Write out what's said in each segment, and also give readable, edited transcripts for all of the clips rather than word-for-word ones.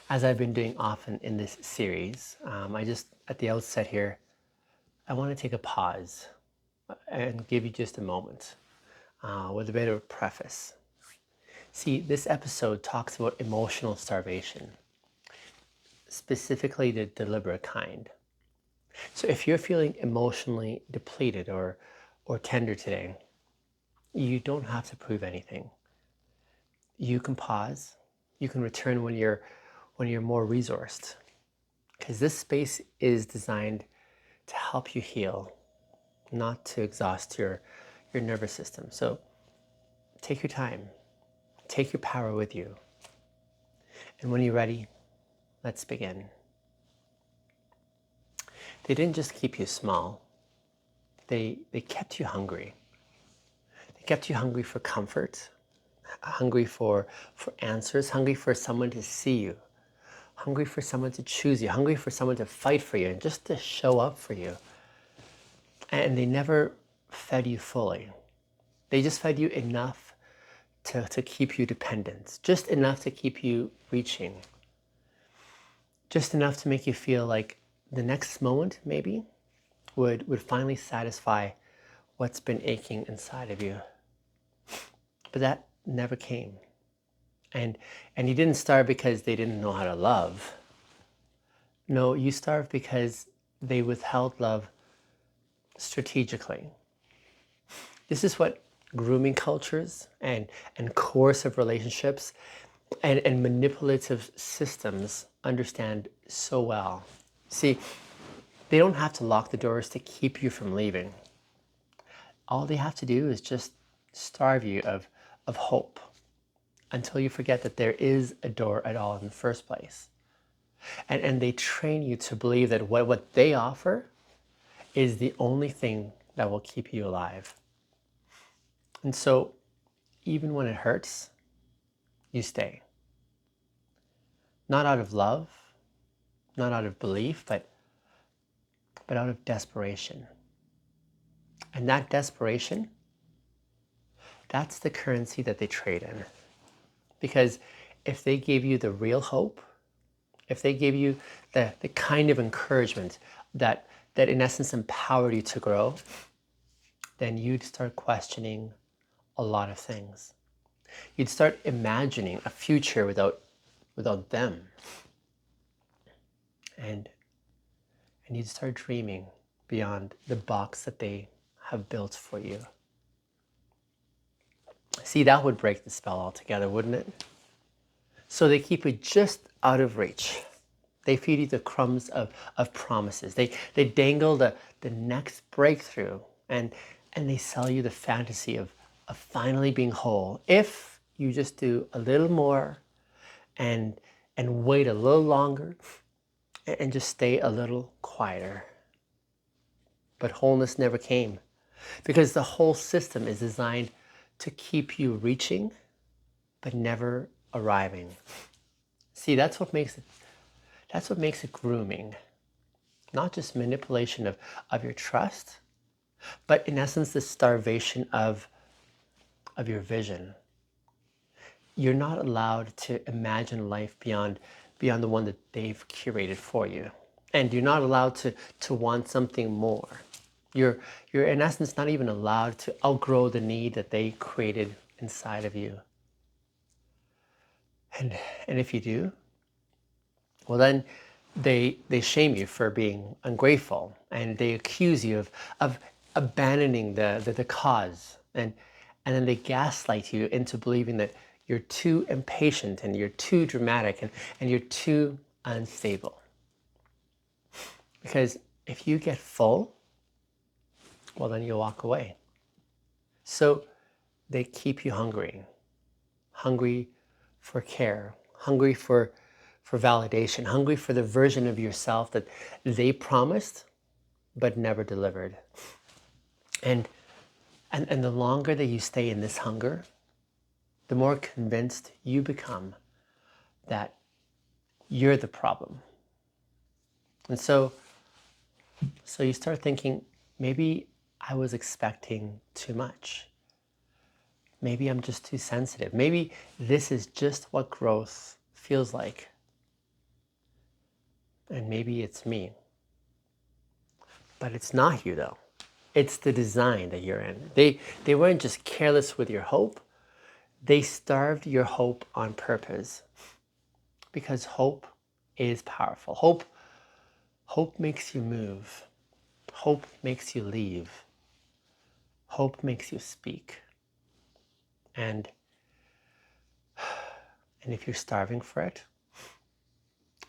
As I've been doing often in this series, I just, at the outset here, I want to take a pause and give you just a moment with a bit of a preface. See, this episode talks about emotional starvation, specifically the deliberate kind. So if you're feeling emotionally depleted or tender today, you don't have to prove anything. You can pause. You can return when you're more resourced, because this space is designed to help you heal, not to exhaust your nervous system. So take your time, take your power with you. And when you're ready, let's begin. They didn't just keep you small, they kept you hungry. They kept you hungry for comfort, hungry for answers, hungry for someone to see you, hungry for someone to choose you, hungry for someone to fight for you and just to show up for you. And they never fed you fully. They just fed you enough to keep you dependent, just enough to keep you reaching, just enough to make you feel like the next moment maybe would finally satisfy what's been aching inside of you. But that never came. And you didn't starve because they didn't know how to love. No, you starved because they withheld love strategically. This is what grooming cultures and coercive relationships and manipulative systems understand so well. See, they don't have to lock the doors to keep you from leaving. All they have to do is just starve you of hope until you forget that there is a door at all in the first place. And they train you to believe that what they offer is the only thing that will keep you alive. And so even when it hurts, you stay. Not out of love, not out of belief, but out of desperation. And that desperation, that's the currency that they trade in. Because if they gave you the real hope, if they gave you the kind of encouragement that in essence empowered you to grow, then you'd start questioning a lot of things. You'd start imagining a future without them. And you'd start dreaming beyond the box that they have built for you. See, that would break the spell altogether, wouldn't it? So they keep it just out of reach. They feed you the crumbs of promises. They dangle the next breakthrough and they sell you the fantasy of finally being whole if you just do a little more and wait a little longer and just stay a little quieter. But wholeness never came because the whole system is designed to keep you reaching but never arriving. See, that's what makes it grooming. Not just manipulation of your trust, but in essence the starvation of your vision. You're not allowed to imagine life beyond the one that they've curated for you. And you're not allowed to want something more. You're in essence not even allowed to outgrow the need that they created inside of you. And if you do, well then they shame you for being ungrateful and they accuse you of abandoning the cause and then they gaslight you into believing that you're too impatient and you're too dramatic and you're too unstable. Because if you get full, well then you'll walk away. So they keep you hungry for care, hungry for validation, hungry for the version of yourself that they promised but never delivered. And the longer that you stay in this hunger, the more convinced you become that you're the problem. And so you start thinking, maybe I was expecting too much. Maybe I'm just too sensitive. Maybe this is just what growth feels like. And maybe it's me. But it's not you though. It's the design that you're in. They weren't just careless with your hope. They starved your hope on purpose. Because hope is powerful. Hope makes you move. Hope makes you leave. Hope makes you speak. And if you're starving for it,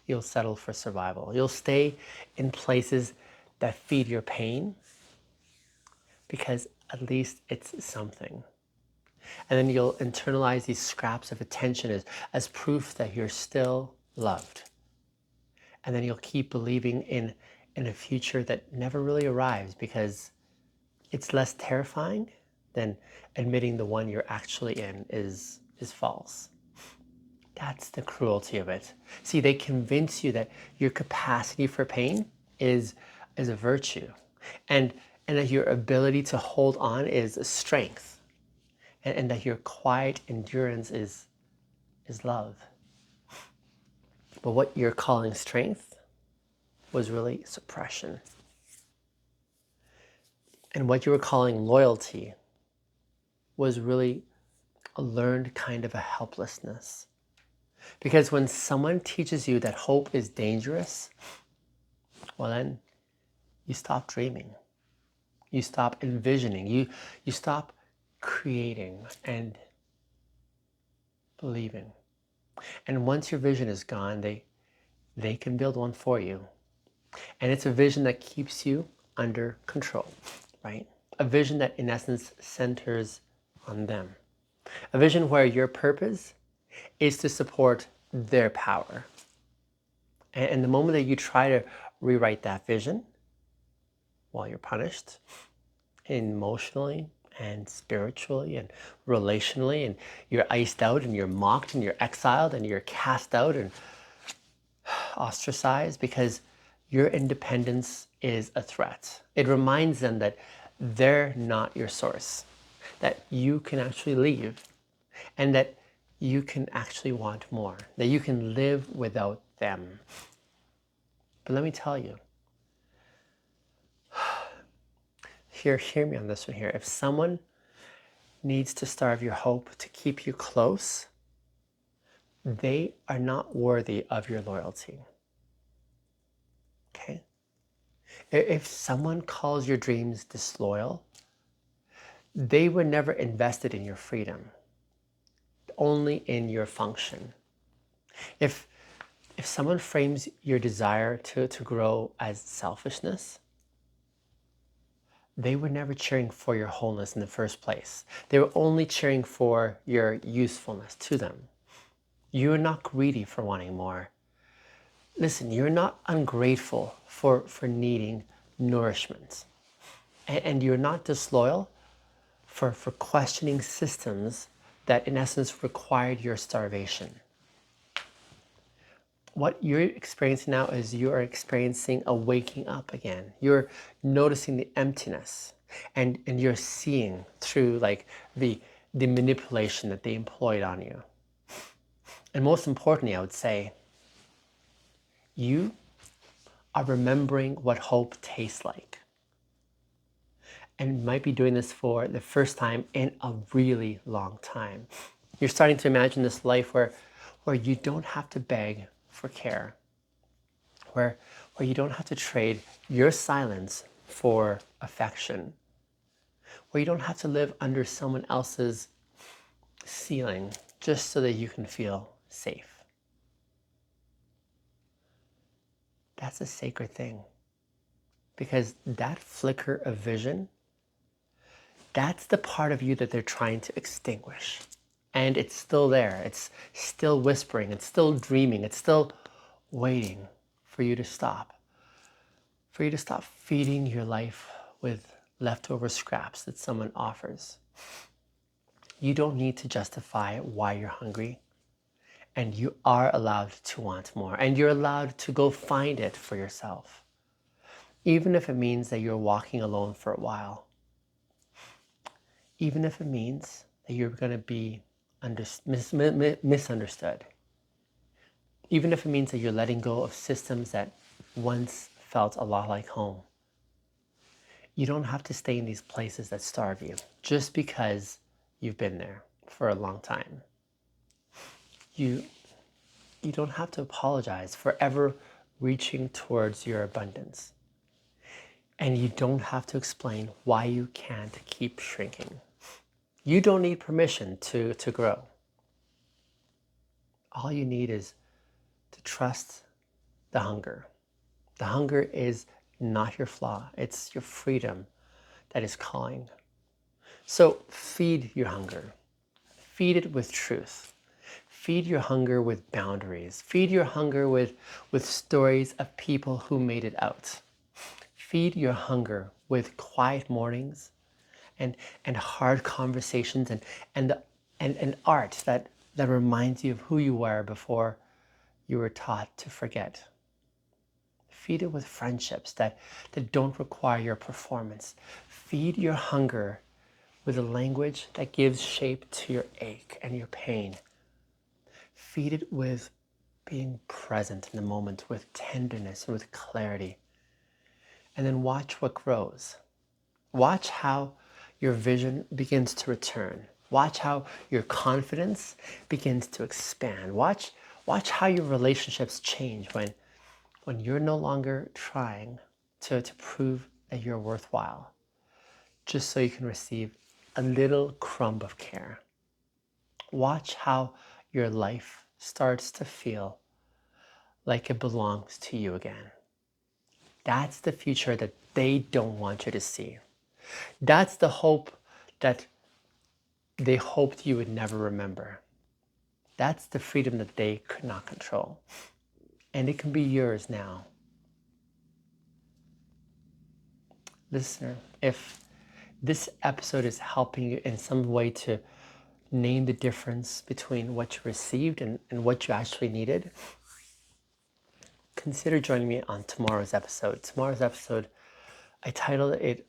you'll settle for survival. You'll stay in places that feed your pain because at least it's something. And then you'll internalize these scraps of attention as proof that you're still loved. And then you'll keep believing in a future that never really arrives because it's less terrifying than admitting the one you're actually in is false. That's the cruelty of it. See, they convince you that your capacity for pain is a virtue, and that your ability to hold on is a strength, and that your quiet endurance is love. But what you're calling strength was really suppression. And what you were calling loyalty was really a learned kind of a helplessness. Because when someone teaches you that hope is dangerous, well then you stop dreaming. You stop envisioning. You stop creating and believing. And once your vision is gone, they can build one for you. And it's a vision that keeps you under control, right? A vision that in essence centers on them. A vision where your purpose is to support their power. And the moment that you try to rewrite that vision, well, you're punished emotionally and spiritually and relationally, and you're iced out and you're mocked and you're exiled and you're cast out and ostracized because your independence is a threat. It reminds them that they're not your source, that you can actually leave, and that you can actually want more, that you can live without them. But let me tell you, hear me on this one here. If someone needs to starve your hope to keep you close, they are not worthy of your loyalty. Okay? If someone calls your dreams disloyal, they were never invested in your freedom, only in your function. If someone frames your desire to grow as selfishness, they were never cheering for your wholeness in the first place. They were only cheering for your usefulness to them. You're not greedy for wanting more. Listen, you're not ungrateful for needing nourishment. And you're not disloyal for questioning systems that in essence required your starvation. What you're experiencing now is you're experiencing a waking up again. You're noticing the emptiness and you're seeing through like the manipulation that they employed on you. And most importantly, I would say, you are remembering what hope tastes like. And you might be doing this for the first time in a really long time. You're starting to imagine this life where you don't have to beg for care, where you don't have to trade your silence for affection, where you don't have to live under someone else's ceiling just so that you can feel safe. That's a sacred thing, because that flicker of vision, that's the part of you that they're trying to extinguish. And it's still there. It's still whispering. It's still dreaming. It's still waiting for you to stop. For you to stop feeding your life with leftover scraps that someone offers. You don't need to justify why you're hungry. And you are allowed to want more. And you're allowed to go find it for yourself. Even if it means that you're walking alone for a while. Even if it means that you're going to be misunderstood. Even if it means that you're letting go of systems that once felt a lot like home. You don't have to stay in these places that starve you just because you've been there for a long time. You don't have to apologize for ever reaching towards your abundance. And you don't have to explain why you can't keep shrinking. You don't need permission to grow. All you need is to trust the hunger. The hunger is not your flaw. It's your freedom that is calling. So feed your hunger. Feed it with truth. Feed your hunger with boundaries. Feed your hunger with stories of people who made it out. Feed your hunger with quiet mornings and hard conversations and art that reminds you of who you were before you were taught to forget. Feed it with friendships that don't require your performance. Feed your hunger with a language that gives shape to your ache and your pain. Feed it with being present in the moment, with tenderness and with clarity. And then watch what grows. Watch how your vision begins to return. Watch how your confidence begins to expand. Watch how your relationships change when you're no longer trying to prove that you're worthwhile, just so you can receive a little crumb of care. Watch how your life starts to feel like it belongs to you again. That's the future that they don't want you to see. That's the hope that they hoped you would never remember. That's the freedom that they could not control. And it can be yours now. Listener, if this episode is helping you in some way to name the difference between what you received and what you actually needed, consider joining me on tomorrow's episode. Tomorrow's episode, I titled it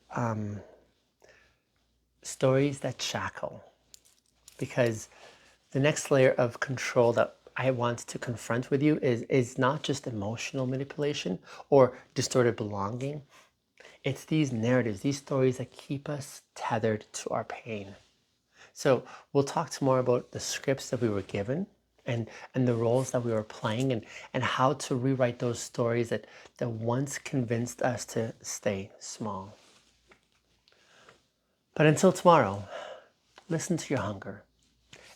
Stories That Shackle, because the next layer of control that I want to confront with you is not just emotional manipulation or distorted belonging. It's these narratives, these stories that keep us tethered to our pain. So we'll talk tomorrow about the scripts that we were given and the roles that we were playing and how to rewrite those stories that once convinced us to stay small. But until tomorrow, listen to your hunger.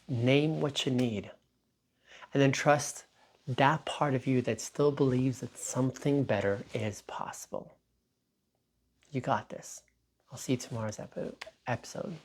Name what you need. And then trust that part of you that still believes that something better is possible. You got this. I'll see you tomorrow's episode.